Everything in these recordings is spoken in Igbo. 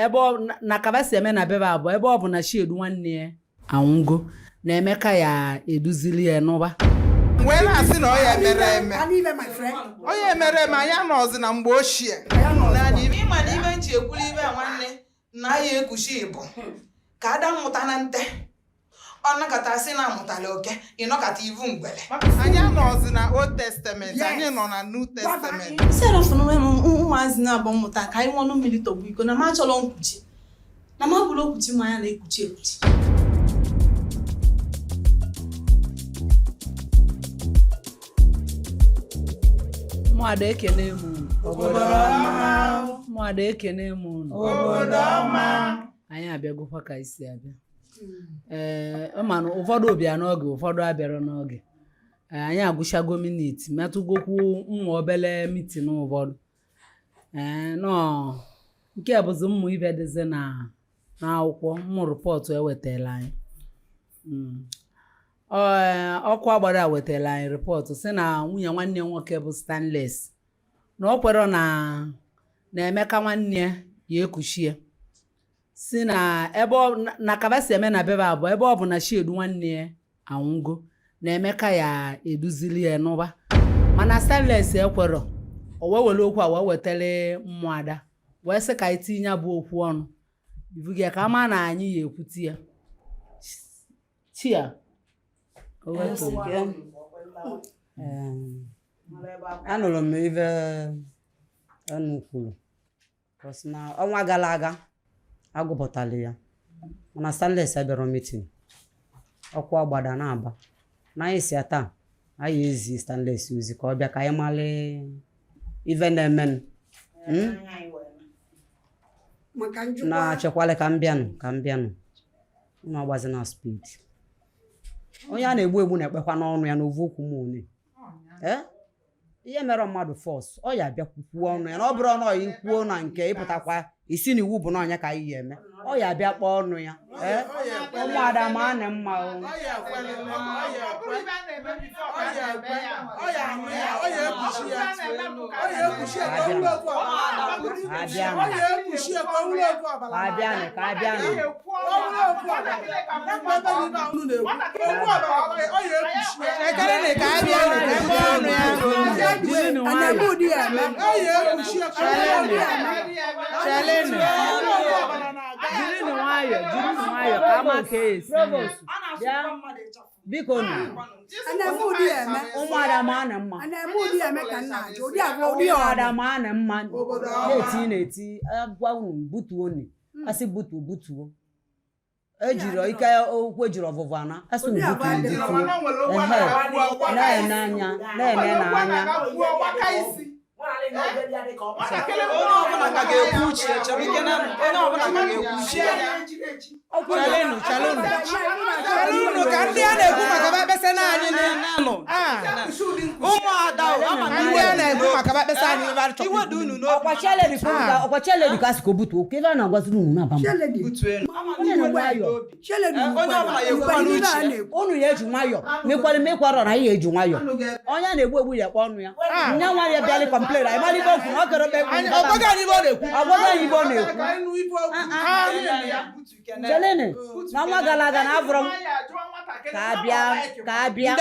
ebe na kabasi eme na bebe abụọ ebe ọ bụ na Chiedu nwanne ya anwụgo na Emeka ya eduzili ya n'ụba wee na-asị na ọ ya mere eme onye mere eme anya nọzi na mgbe ochie ịma na ibe nchi ekwuli ibe nwanne na ya ekuchi ịbụ ka ada mmụta na nte ọ nakọta sị na amụtala oke ịnọkọta ivu mgbele anyị nọzi na Old Testament anyị nọ na New Testament ụmụazị na-abụ mmụta ka anyị nwọnụ mmiri tọgbu iko na ma chọrọ nkwuchi na ma bụrụ okwuchi ma ya na-ekwuchi ekwuchi Mụada ekene m obodo ọma Mụada ekene m obodo ọma anyị abịagokwa ka isi abịa mana ụfọdụ bịa n'oge ụfọdụ abịara n'oge anyị agụchago miniti metụgokwu mmụ obele mitin ụfọdụ nọ nke bụzi mmụ ibe dịzi na akwụkwọ mmụ rịpọtụ ewetala anyị ọkụ agbara wetara anyị rịpọtụ si na nwunye nwanne nwoke bụ Stanless na ọ kwere na Emeka nwanne ya ekuchi ya si na ebe na kabasi eme na bebe abụọ ebe ọ bụ na Chiedu nwanne ya anwụgo na Emeka ya eduzili ya n'ụba mana Stanless ekwero o wee were okwu a wee wetara Mụada wee sị ka anyị tinye bụ okwu ọnụ ivugi ka ama na anyị ya ekwuti ya chia anụrụ m ibe enu kwuru na ọnwa gara aga agụpụtala ya mana Stanless abịara mitin ọkwa agbada na-aba na anyị si taa anyị ezi Stanless ozi ka ọ bịa ka anyị mara ive na-emenụ na chekwale ka m bịanụ ụnụ agbazi na speed onye a na-egbu egbu na-ekpekwa n'ọnụ ya n'ovu okwu m one ihe mere mmadụ fọs ọ ya bịa kwuo ọnụ ya na ọ bụrụ na ọ ikwuo na nke ịpụtakwa isi na iwu bụ na ọnya ka anyị ya eme ọ ya bịa kpọọ ọnụ ya Ụmụada ma na mma jiri nwayọ ka ama ka esi biko Ụmụada ma na mma Ụmụada ma na mma na-eti agwa unu butuo ni asị butuo ejiri ike okwu ejiri ọvụvụ ana asị butuo na-ene anya chalụnụ ka ndị a na-ekwu maka bakpesa anyị n'anụ Ụmụada ndị a na-ekwu maka bakpesa anyị ọkwacheledi ka asịka obutu oke ebe a na-agwaziri unu na-aba unu ya eji nwayọ mekwarọ na ihe eji nwayọ onye a na-egbu egbu ya kpọ ọnụ ya nye nwa ya bịalị kọmplen anyị mara ibe okwu na ọ kere ọgwaghị anyị ibe ọ na-ekwu Chelene na ọnwa gara aga na abụrụ m ka abịa onye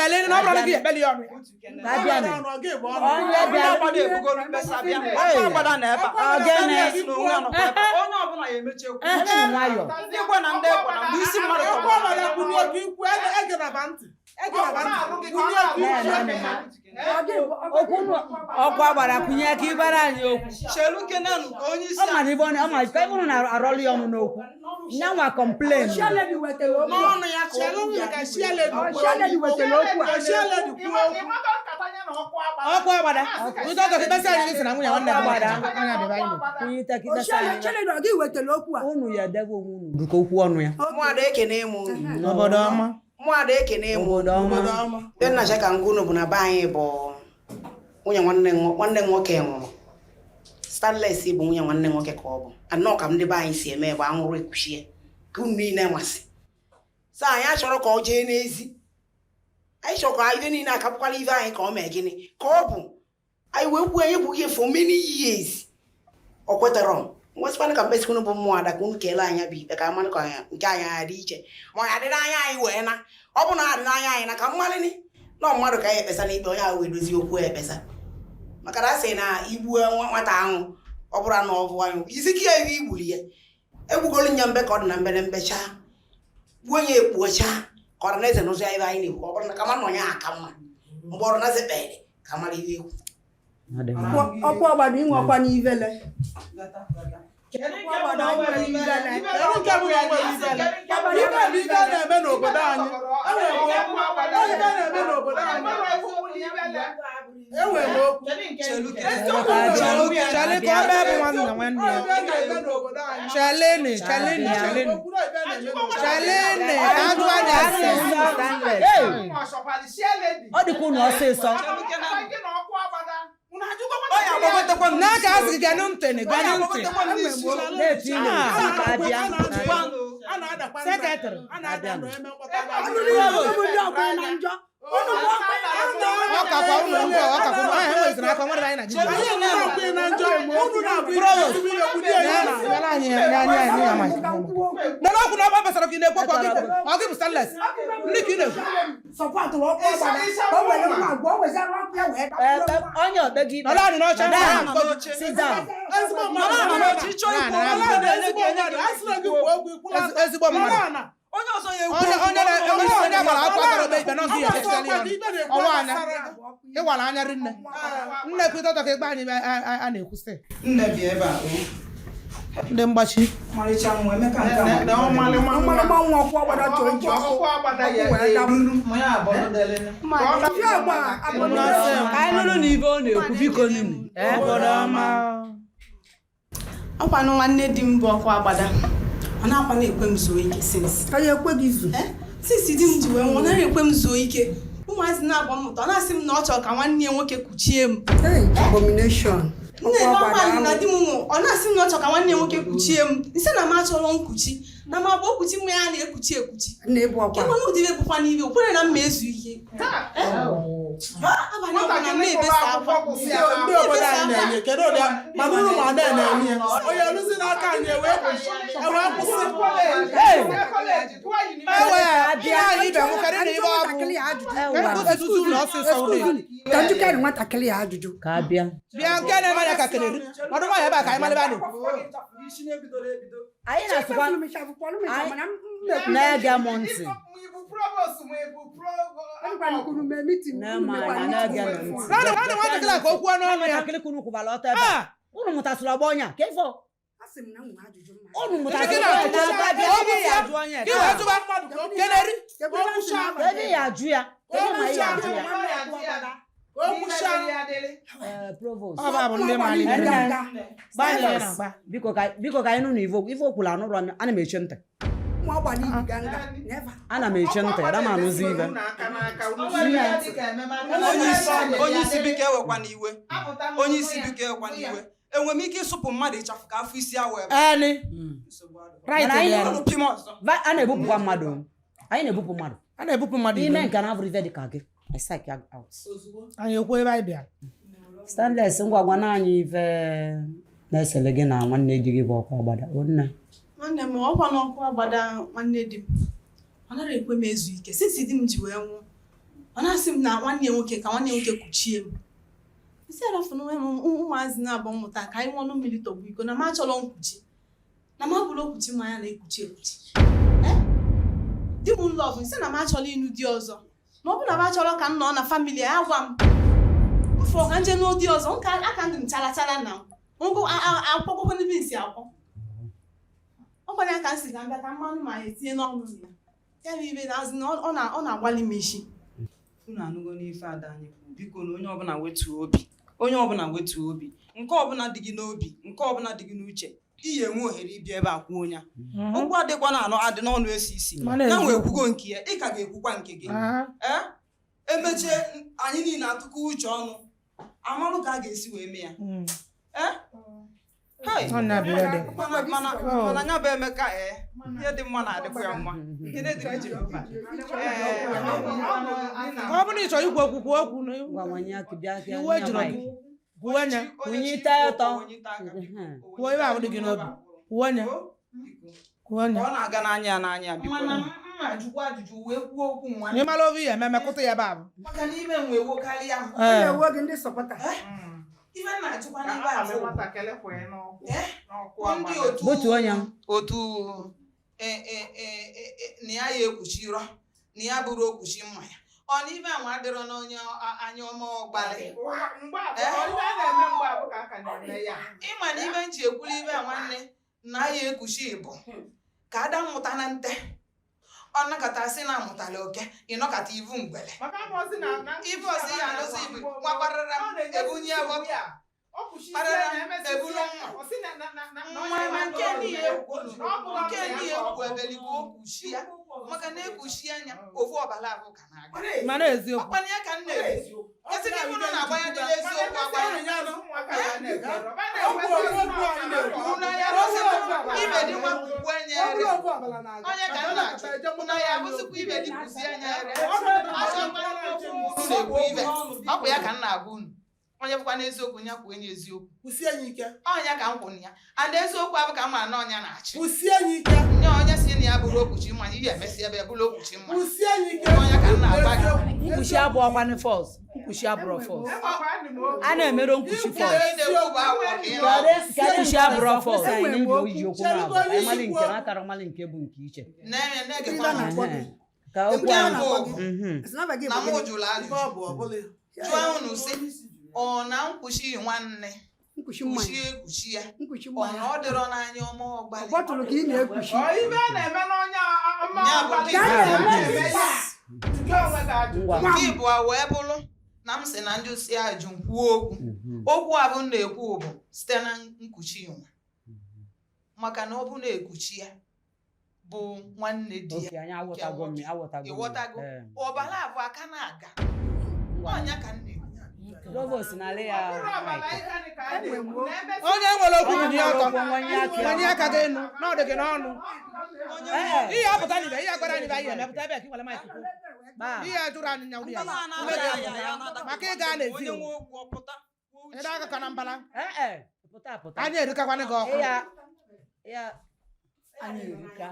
ọkwa gbara kwunye aka ịbara anyị okwu ọ ma ka ịbụrụ na arọlụ ya ọnụ n'okwu nyanwa kọmplen ọkwa agbada unu ya edebe onwe unu dịka okwu ọnụ ya Mụada ekene m obodo ọma Mụada ekene m dị nna chaka ngunu bụ na be anyị bụ nwunye nwanne nwoke nwụrụ Stanless bụ nwunye nwanne nwoke ka ọ bụ anọ ka ndị be anyị si eme bụ anwụrụ ekwuchie ka unu niile masị so anyị achọrọ ka ọ jee n'ezi anyị chọrọ ka ibe niile akapụkwala ibe anyị ka ọ mee gịnị ka ọ bụ anyị wee kwuo anyị bụ ihe for many years ọ kwetara nwesịkwanụ ka mkpesi unu bụ mmụọ ada ka unu kelee anya bụ ikpe ka mmanụ ka nke anyị dị iche ma ọ ya dị n'anya anyị wee na ọ bụ na ha dị n'anya anyị na ka mmalịnị nọ mmadụ ka anyị ekpesa n'ikpe onye ahụ wee dozie okwu ekpesa maka na a sị na igbuo nwata ahụ ọ bụrụ na ọ bụ anyị isi ka ya ihe igburu ya egbugolu nya mbe ka ọ dị na mbere mbecha gbuo onye ekpuocha ka ọ dị na eze n'ụzọ ya ebe anyị na-ekwu ọ bụrụ na ka mmanụ onye aka mma mgbe ọrụ na zekpere ka mara ihe ekwu ọkwa ọgbada inwekwa n'ivele na-eme n'obodo anyị enwere okwu Chale ka ọ bụ nwanne na nwanne ya. Chalene ajụ aja asị ọ dịkwa unu ọsịsọ n'aka asị ganụ ntị na-eti ile ka abịa sekretarị ọkakwa ụlọ ngwa ọkakwa ụlọ ahụ enweziri aka nwere anyị na ji nana ọkwụ na ọgba basara ka ị na-ekwu ọkwa gị ọ gị bụ stanles ndị ka ị na-ekwu onye ọbe gị nọrọ anị n'ọcha ezigbo mmadụ onye gbara akwụkwọ akara obe ikpe nọọsụ ya ọnwa anya ịwara anya rinne nne kwitọtọ ka egbe anyị a na-ekwu sị ndị mgbachi anyị nụrụ na ibe ọ na-ekwu biko nini ọkwanụ nwanne di m bụ ọkwa agbada ọ na-akwa na-ekwe m zuo ike sinsi di m ji wee nwụọ naghị ekwe m zuo ike ụmụazị na-agba mmụta ọ na-asị m na ọ chọrọ ka nwanne ya nwoke kuchie m nne ọkwanụ na di m nwụ ọ na-asị m na ọ chọrọ ka nwanne ya nwoke kuchie m nsị na m achọrọ nkuchi na ma bụ okwuchi mma ya na-ekuchi enwere ụdịbe bụkwa n'ibe okwere na mma ezu ihe abalị ọbụla m na-ebesa akwa ndị obodo anyị na-enye kedu ụdị mana ụlụ ma ada na-enye onye rụzi n'aka anyị ewee kwụsị nwatakịrị ya ajụjụ ka abịa bịa nke na-eme anya ka kelere ọdụ nwaanyị ebe a ka anyị malebe a na-ekwu anyị na-asụkwa na-ege m ntị naanị nwatakịrị a ka okwu ọnụ ọnụ ya nwatakịrị kunu kwụbara ọtọ ebe unu mụtasịrị ọgba ọnya ka ifo unu mụtasịrị ebe ya ajụ ya ebe ma ya ajụ ya provost biko ka anyị nụ na ife okwula anụrụ ana m eche ntị ana m eche ntị ada m anụzi ibe onye isi biko ewekwa n'iwe enwere m ike ịsụpụ mmadụ ịchafụ ka afọ isi awụ ebe a na-ebupụkwa mmadụ anyị na-ebupụ mmadụ ime nke na abụrụ ife dị ka gị anyị ekwu ebe anyị bịara Stanless ngwagwa na anyị ife na-esele gị na nwanne di gị bụ ọkwa agbada nwanne m ọkwa na ọkwa agbada nwanne di m ọ nara ekwe m ezu ike sisi di m ji wee nwụọ ọ na-asị m na nwanne nwoke ka nwanne nwoke kuchie m isi arafu na ụmụazị na-abụ mmụta ka anyị nwụọ mmiri tọgbu iko na m achọrọ nkwuchi na m abụrụ okwuchi mmanya na-ekuchi di m lọvụ nsị na m achọrọ ịnụ di ọzọ ma ọ bụ na m achọrọ ka m nọ na famili ya gwa m mfọ ka nje n'ụdị ọzọ nka aka ndị m chalachala na ngụ akwụkwọ n'ebe isi akwọ ọkwanye aka m si ga mbịa ka mmanụ ma etinye n'ọnụ ya bụ ibe ọ na-agbalị m isi unu anụgo n'ife ada anyị kwuru biko na onye ọbụla wetuo obi nke ọbụla dị gị n'obi nke ọbụla dị gị n'uche iyi enwe ohere ịbịa ebe a kwuo onye okwu adịkwa na anọ adị n'ọnụ esi isi na wee kwugo nke ya ị ka ga-ekwukwa nke gị emechie anyị niile atụkọ uche ọnụ amarụ ka a ga-esi wee mee ya mana anya bụ Emeka ihe dị mma na-adịkwa ya mma ọ bụrụ na ị chọrọ ikwu okwu kwuo okwu ngwawanye aka bịa iwu ejiri gị Kwuonye. Kunyite ọtọ. Kwuo ibe ahụ dị gị n'obi. Kwuonye. Kwuonye. Ọ na-aga n'anya biko. Mana mma jụkwa ajụjụ wee kwuo okwu nwa. Nye mara obi ya emekụta ya ba. Maka na ime nwe wo karịa. Ewo gị ndị sọpọta. Ife na-achụkwa n'ibe ahụ. Ndị Botu onye. otu na ya ekwuchirọ na ya bụrụ okwuchi mmanya. Ọ na ibe ahụ adịrọ n'onye anya ọma ọgbalị. Ịma na ibe nji ekwuli ibe nwanne na ya ekwuchi bụ ka ada mmụta na nte. Ọ nakọta sị na amụtala oke ịnọkọta ivu mgbele. Ife ọsị ya alụsị ibu nwakwarara ebunye ewepụ. Nke niile ekwu ebeligwe okwuchi ya maka na ekwuchi anya ofu ọbala abụ ka na-aga. Mana eziokwu. Ọkpana ya ka nna eziokwu. Esi gị bụrụ na agbanya dị eziokwu agbanya. Ibe dị nwa kwukwu anya ere. Onye ka nna achụ. Na ya abụzikwa ibe dị kwusi anya ere. Na-ekwu ibe. Ọ bụ ya ka nna agwa unu. Onye bụkwa n'eziokwu ya kwuo enye eziokwu. Kwụsie anyị ike. Ọnya ka m kwụ ya. Ada eziokwu abụ ka m mara na ọnya na-achị. Kwụsie anyị ike. Nye onye si na ya bụrụ okwuchi mmanya ihe emesi ebe bụrụ okwuchi mmanya. Kwụsie anyị ike. Onye ka nna agwa gị. Nkwuchi abụọ kwanị fọs. Nkwuchi abụọ fọs. A na-emere nkwuchi fọs. Nkwuchi abụọ fọs. Anyị na-eji oji okwu na-abụ. Anyị mali nke na-atara mali nke bụ nke iche. Ka okwu ahụ. Na m jụrụ ajụjụ. Jụọ unu si ọ na nkwuchi nwanne Nkwuchi kwuchi mmanya. ekwuchi ya Nkwuchi ọ mmanya. na ọ dịrọ n'anya ọma ọgbalị. Bọtụlụ ka ị na-ekwuchi. Ibe na-eme n'onye ọma Ya bụ ọgbalị. gị Ngwa. nke ịbụọ wee bụrụ na m sị na ndị osi ajụ kwuo okwu okwu a bụ na-ekwu bụ site na nkwuchi nwa maka na ọ bụ na-ekwuchi ya bụ nwanne di Oke, anyị awọtago m, awọtago m. ịghọtago ọbara abụ aka na-aga ọnya ka nne Provost na-alị ya Onye nwere okwu dị ọtọ. Onye Onye aka gị enu n'ọdụ gị n'ọnụ. Ihe apụta n'ibe ihe agbara n'ibe ihe emepụta ebe ka ị nwere maịkị kwuo. Ihe ajụrụ anyị nya ụdị ya. Maka ịga n'ezi. Ịda aka ka na mbala. pụta Anyị erikakwanị gị ọkụ. Anyị erika.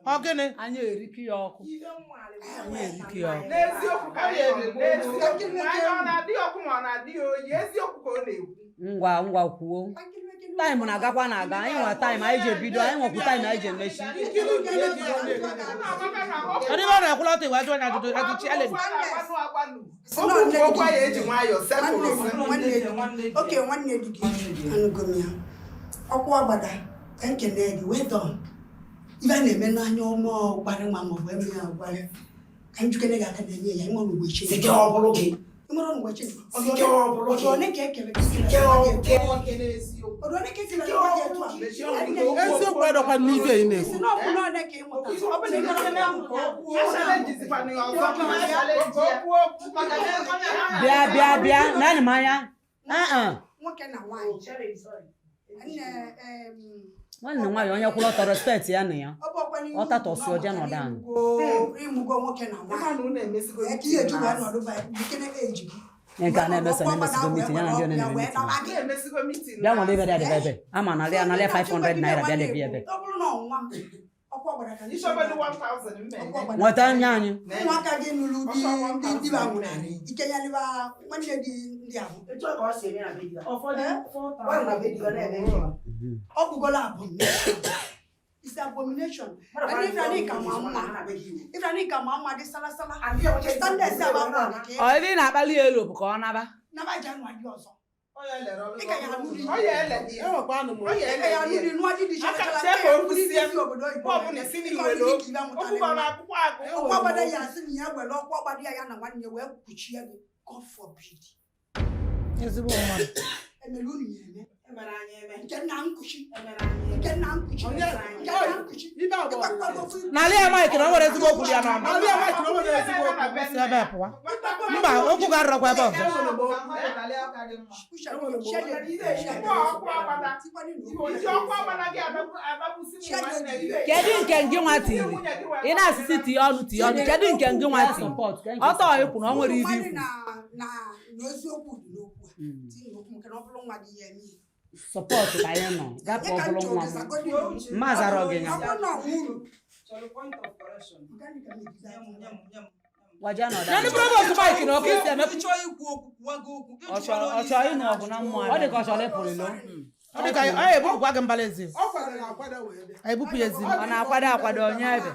Ọ gịnị? Anyị erika ya ọkụ. Anyị erika ya ọkụ. N'eziokwu ka na-ekwu. N'anya ọ na-adị ọkụ ma ọ na-adị oyi. Eziokwu ka ọ na-ekwu. Ngwa kwuo. Taịm na-agakwa na-aga. Anyị nwe taịm anyị ji ebido. Anyị nwekwu taịm anyị ji emechi. Ọ dịbe ọ na-ekwulọta iwe ajụ onye ajụjụ ajụchi eledi. Okwu ya eji nwayọọ sepụrụ. Oke nwanne di gị anụgo m ya. Ọkwụ agbada ka nkene gị wee dọn. Ibe a na-eme n'anya ọma ọgbarị nwa ma ọ bụ eme ya ọgbarị. Ka njikere gị aka na-enye ya ịmụrụ mgbe chi. Sike ọ bụrụ gị. Ịmụrụ mgbe chi. Sike ọ bụrụ gị. Ọdụ one ka ekele gị. Sike ọ bụrụ gị. Ọdụ one ka ekele gị. Eziokwu edọkwa n'ife ị na-ekwu. Si n'ọkụ n'ọdụ ka ịmụta. Ọ bụ na ịmụta na Bịa naanị m anya. nwoke na nwaanyị. Nwanne nwaanyị onye kwụrụ ọtọ respect ya na ya. Ọ tatọsị ọja nọdụ anyị. Ịmụgo nwoke na nwaanyị. Ihe ejikwa nọdụ bikene eji. Nke a na-emesa na-emesigo meeting ya na ndị na-eme meeting. Bịa nwere ebe dị adịbe ebe. Ama na analịa 500 naira bịa lebi ebe. Ọ bụrụ na ọnwa Nweta anya anyị. ụmụaka gị nụrụ di ba nwụnarị ikenyelịba nwanne dị ndị ahụ ọ bụgola abomination ifrani ka ma mma dị salasala standards abakwa Ọ ebe ị na-akpali elu bụ ka ọ naba. naba January dị ọzọ ọgbada ya asị na ya were ọkwa ọgbada ya na nwanne wee kpuchie gị God forbid Ezigbo mmadụ. emere unu ya eme nke nna nkuchi nke nna nkuchi N'ala ya Mike na o nwere ezigbo okwu dị ya n'ọnụ. Si ebe pụwa. Mba, okwu ga-arụrọkwa ebe ọzọ. Kedu nke gị nwa tiri? Ị na-asịsị tie ọnụ. Kedu nke gị nwa tiri? Ọtọ ikwu na o nwere iri ikwu. na eziokwu dị n'okwu tinye okwu nke na ọ bụrụ nwa gị ya eme Support ka anyị nọ. Gapụ ọ bụrụ nwa m. Mazara gị nya. Waja nọ da. Nani provost Mike na ọkụ isi emepu. Ịchọ ikwu okwu gwago okwu. Ọ chọrọ ịnụ ọgụ na mmụọ. Ọ dị ka ọ chọrọ ịpụrụ ilo. Ọ dị ka ọ ebu gwa gị mbala ezi. ọ kwadoro akwado wee bịa Ebupụ ezi. Ọ na-akwado akwado onye ebe.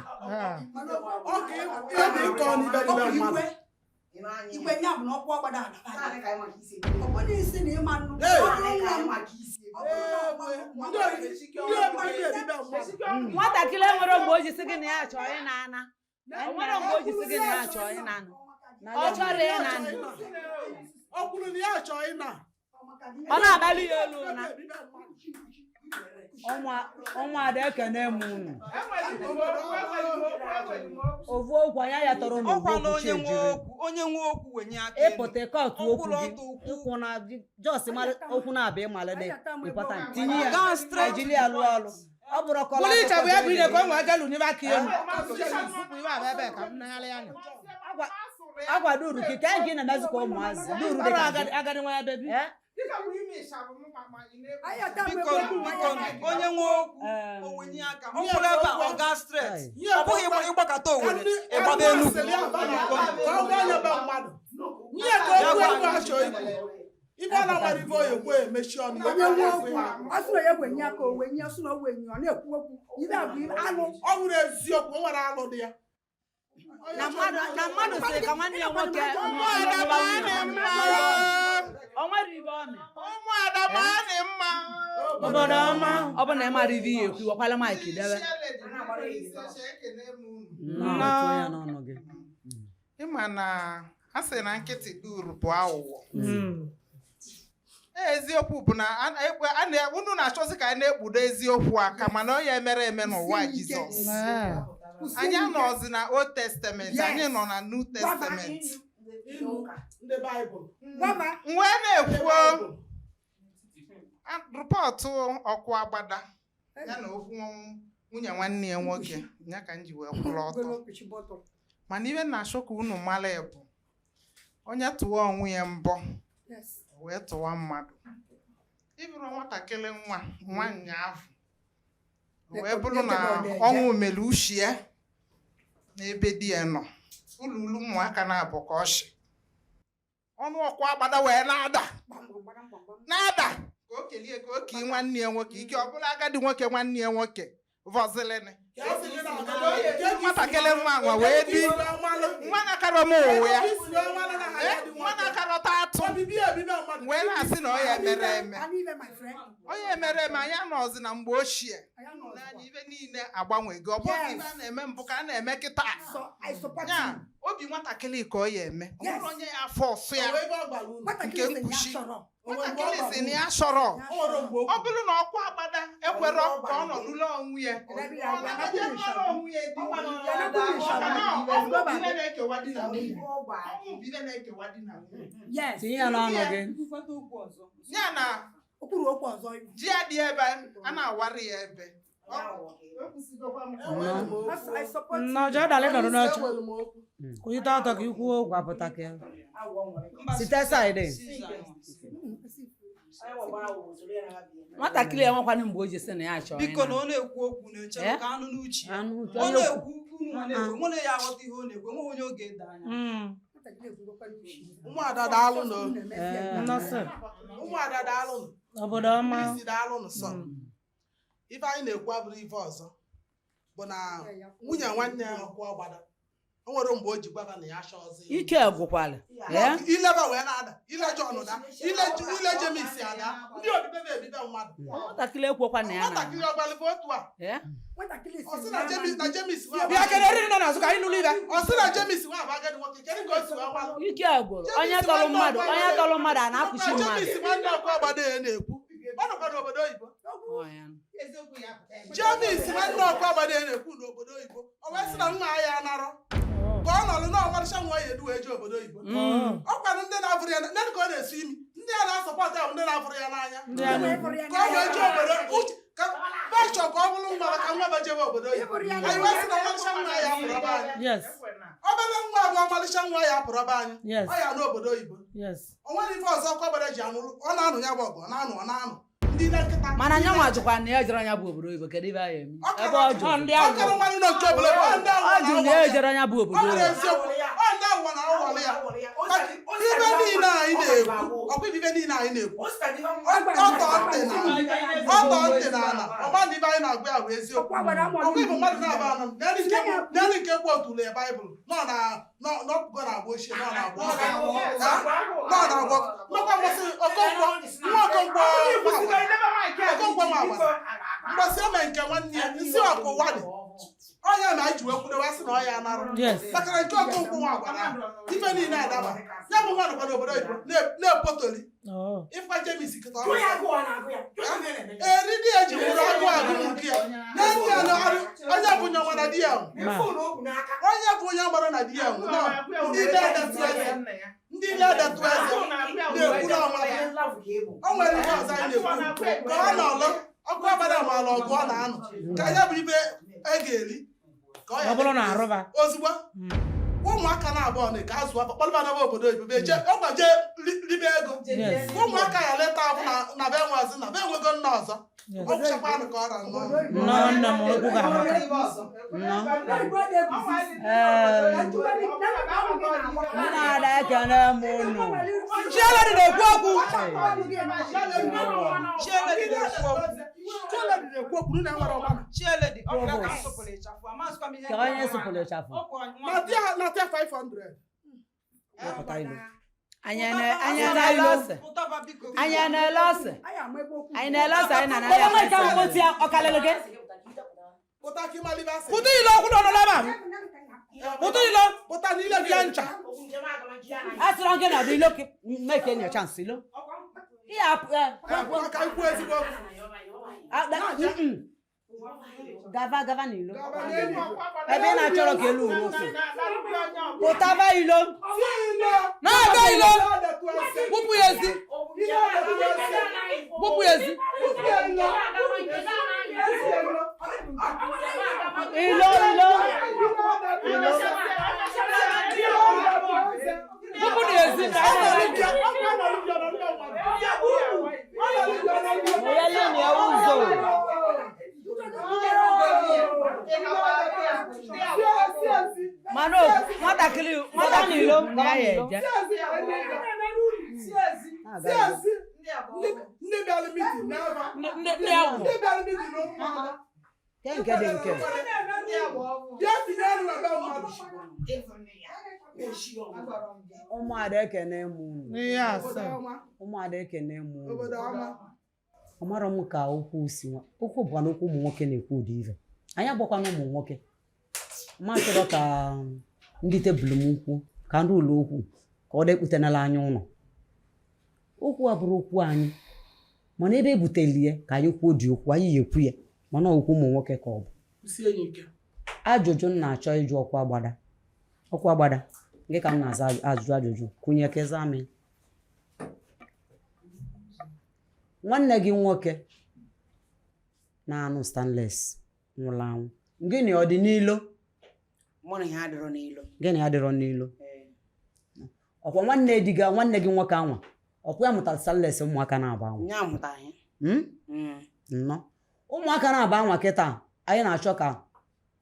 ọ ka ebe ịkọ n'ibe mmadụ igwe ya bụ na ọkwa ọgbada ọ bụ n'isi na ịma nnukwu Nwatakịrị enwere mgbe o ji sị gị na ya chọọ ị na-ana. O nwere mgbe o ji sị gị na ya chọọ ị na-ana. Ọ chọrọ ị na-ana. ọ kwuru na ya chọọ ị na Ọ na-abalị ya elu na. Ọnwa ada ekene m unu. Ovu okwu anya ya tọrọ n'ugbo Ọkwa na okwu onye nwe okwu wenye aka ịpụta kọtụ okwu gị ịkwụ na jos okwu na-abịa ịmalị dị important tinye ya ejili ya lụọ ọrụ ọ bụrụ kọla Bụrụ iche bụ ya bụ ine ka ọ nwe agelu n'ime aka elu. Tupu iwe abịa ebe ka m nagharị anya. agwa duru gị ka anyị na-emezi ka ụmụazị duru dị ka Agadi nwa ya bebi. biko onye nwe okwu owenye aka ọ bụrụ ebe a ọ gaa straight ọ bụghị ịgbakọta Owerri ịgbaba Enugu nye ka okwu ego achọ ikwu ibe ọ na-agbara ibe oyi ekwe emechi ọnụ onye nwe okwu ọ sị na ya gwenye aka owenye ọ sị na owenye ọ na-ekwu okwu ibe a bụ alụ ọ bụrụ eziokwu o nwere alụ dị ya Na mmadụ sị ka nwanne ya nwoke o nwere ibe ọ mee. Obodo ọma. Ọ bụ na ị mara ibe ihe ekwu wakwala Mike debe. Ịma na a sị na nkịtị duru bụ aghụghọ. Eziokwu bụ na unu na-achọzi ka a na-ekpudo eziokwu aka mana ọ ya emere eme n'ụwa Jizọs. Anyị anọzi na Old Testament, anyị nọ na New Testament. Mgbe na-ekwu rịpọtụ ọkụ agbada ya na okwu nwunye nwanne ya nwoke ya ka m ji wee kwụrụ ọtọ. Mana ibe na-achọ ka unu mara bụ onye tụwa onwe ya mbọ wee tụwa mmadụ. Ịbụrụ nwatakịrị nwa nyaafụ wee bụrụ na ọnwụ mere ushi ya n'ebe di ya nọ ụlọ ụmụaka na-abụ ka ọchị ọnụ ọkụ agbada wee na-ada ka o kelie ka oke nwanne ya nwoke ike ọ bụla agadi nwoke nwanne ya nwoke vọzilini nwatakịrị nwa wee bi nwa na-akara m ụwa ya nwa na-akarọta atụ wee na-asị na ọ ya emere eme anyị anọzi na mgbe ochie n'anya ibe niile agbanwego ọ bụrụ ibe a na-eme mbụ ka a na-eme kịta ya obi nwatakịrị ka ọ ya eme ọ bụrụ onye ya afọ ọsụ ya nke mkpuchi nwatakịrị si na ya chọrọ ọ bụrụ na ọkwa agbada ekwerọ ka ọ nọdụla onwe ya tinye ya n'ọnụ gị ya na ji adị ebe a na-awarị ya ebe Nnọọ dalị nọrọ n'ọchị. Kwụnyite ọtọ ka ikwu okwu. gwapụta ka site saịdị Nwatakịrị enwekwanụ mgbe o ji sị na ya chọọ. biko na ọ na-ekwu okwu na-eche ka anụ n'uche ọ na-ekwu nwere ya aghọta ihe ọ na-ekwu enweghị onye oge ede anya ụmụada daalụ Ụmụada daalụ Obodo ọma. isi daalụ sọ ife anyị na-ekwu abụrụ ife ọzọ bụ na nwunye nwanne ya ọkụ ọgbada o nwere mgbe o ji gwaba na ya chọọzi Ike gwụkwala. ileba wee na-ada ile John da ile James ada ndị obibe na-ebibe mmadụ Nwatakịrị ekwekwa na ya na. nwatakịrị ọgbalife otu a ọ sị na James Bịa kere eriri nọ n'azụ ka anyị nụrụ ibe. ọ sị na James nwa bụ agadi nwoke kedu ka o si wee gbalụ Ike gwụrụ. Onye tọrọ mmadụ a na-akụchi mmadụ. James nwanne ọkụ ọgbada ya na-ekwu ọ nọkwa n'obodo oyibo James nwanne ọkụ ọgbada ya na-ekwu n'obodo oyibo o wee sị na nwa ya anarọ ka ọ nọrọ n'ọmarịcha nwa ya edu eje obodo oyibo ọ kwanụ ndị na-afụrụ ya ndị ka ọ na-esu imi ndị a na-asọpọtụ ya bụ ndị na-afụrụ ya n'anya ka ọ wee jee obodo ka bachọ ka ọ bụrụ nwa ka nwa bajebe obodo oyibo anyị wee sị na ọmarịcha nwa ya fụrụ anyị ọ obere nwa agụ ọmalịcha nwa ya apụrụ ọba anyị Yes. ọ ya n'obodo oyibo Yes. o nwere ife ọzọ ọkwa gbara ji anụ ọ na-anụ ya bụ ọgụ ọ na-anụ ndị nkịta mana anya nwa jụkwa na ya jere anya bụ obodo oyibo kedu ebe anyị eme ebe ọ jụ ọ kara mmanụ na nke obodo ndị ọ jụ na ya jere anya bụ obodo ọ nwere oyibo eziokwu ọ ndị awụwa na ọwọlụ ya ibe niile anyị na-ekwu ọkwa ibe niile anyị na-ekwu ọtọ ntị na ala ọgba ndị ibe anyị na-agwa ya bụ eziokwu ọkwa ibu mmadụ na-aba anọ n'elu nke kwu otule ya baịbụl n'ọkpụgo na-agba ochie nọ na-agba mekwa nwesị Okonkwo nwa agbara mgbasị eme nke nwanne ya isi ọkụ ụwa dị onye ma anyị ji wee kwudo wasị na ọ ya narụ makana nke Okonkwo nwa agbara ife niile adaba ya bụ nwa nọkwa n'obodo oyibo na-epotoli ịfa Jemis kịta eri di ya ji nwụrụ agụ nke ya na-enye ya n'ọrụ onye bụ onye nwa na di ya onye bụ onye gbara na di ya ndị na-edetu eze na-ekwuru ọnwa ya o nwere ihe ọzọ anyị na-ekwu ka ọ nọlụ ọkụ agbara amaala ọgụ ọ na-anọ ka ya bụ ibe e ga-eri ka ọ bụrụ na arụba ozugbo ụmụaka na-abụọ na ka azụ afọ kpọlụba n'ebe obodo oyibo ọgbaje ribe ego ụmụaka ya leta abụ na be nwazi na be enwego nna ọzọ ọgwụchakwanụ ka ọ ra na-ada ekene m unu Chieledi na-ekwu okwu ka onye sụpụrụ ịchafụ na 500 anyị na-ele ose anyị na-ele ose anyị na-ele ose anyị na-anaghị onye ka mkpoti ọkalịlị gị pụta ilo okwu nọ n'ebe a pụta ilo pụta n'ile bịa ncha asịrọ gị na ọdụ ilo meke nyocha nsị ilo ka ikwu ezigbo gava n'ilo ebe ị na-achọrọ ka elu uwe okwu pụtaba ilo na-abịa ilo kpụpụ ya ezi kpụpụ ya ezi ilo kpụpụ na ezi oyeleni ụzọ mana nwatakịrị ilo na ya eje ndị bịara mitin n'aba ndị agwụ nke dị nke bịa tinye ọrụ na be mmadụ ụmụada ekene m unu ụmụada ekene m unu ọmara m ka okwu si okwu bụkwa na okwu ụmụ nwoke na-ekwu ụdị ife anyị agbakwana ụmụ nwoke ma chọrọ ka ndị tebụl m ukwu ka ndị ụlọ okwu ka ọ dekputenala anya ụlọ okwu a bụrụ okwu anyị mana ebe ebutelie ka anyị kwuo dị okwu anyị ekwu ya mana okwu ụmụ nwoke ka ọ bụ ajụjụ m na-achọ ịjụ ọkwa agbada nke ka m na-aza ajụjụ kụnye keza amị nwanne gị nwoke na-anụ stainless nwụrụ anwụ gịnị ọ dị n'ilo gịnị adịrọ n'ilo ọkwa nwanne gị nwoke anwa ọkwa ya mụtara stainless ụmụaka na-aba anwa nnọọ ụmụaka na-aba anwa kịta anyị na-achọ ka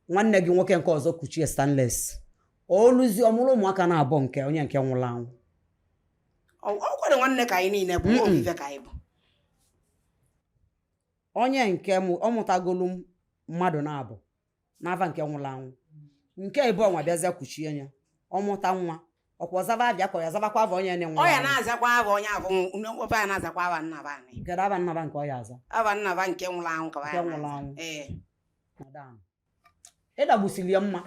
nwanne gị nwoke nke ọzọ kuchie stainless oluzi ọmụrụ ụmụaka na-abụ nke onye nke nwụrụ anwụ ọ kwere nwanne ka anyị niile bụ obive ka anyị bụ onye nke ọ mụtagolu mmadụ na-abụ n'afa nke nwụrụ anwụ nke ịbụ ọnwa bịazịa kuchie ya ọ mụta nwa ọkwa ọzaba abịa ka ọ ya zabakwa ava onye ne nwụrụ ọ ya na-azakwa ava onye abụ ofe ya na-azakwa ava nnaba anyị kedu ava nnaba nke ọ ya aza ava nnaba nke nwụrụ anwụ ka nke nwụrụ anwụ madam ịdagbusiri ya mma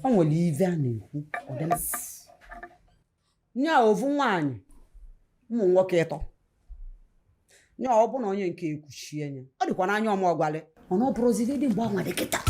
o nwere ive a na-ekwu nya ovu nwaanyị ụmụ nwoke ịtọ nya ọ bụ na onye nke ekuchie ya ọ dịkwa n'anya ọma ọgwalị mana ọ bụrụziri dị mgbe ọnwa dị kịta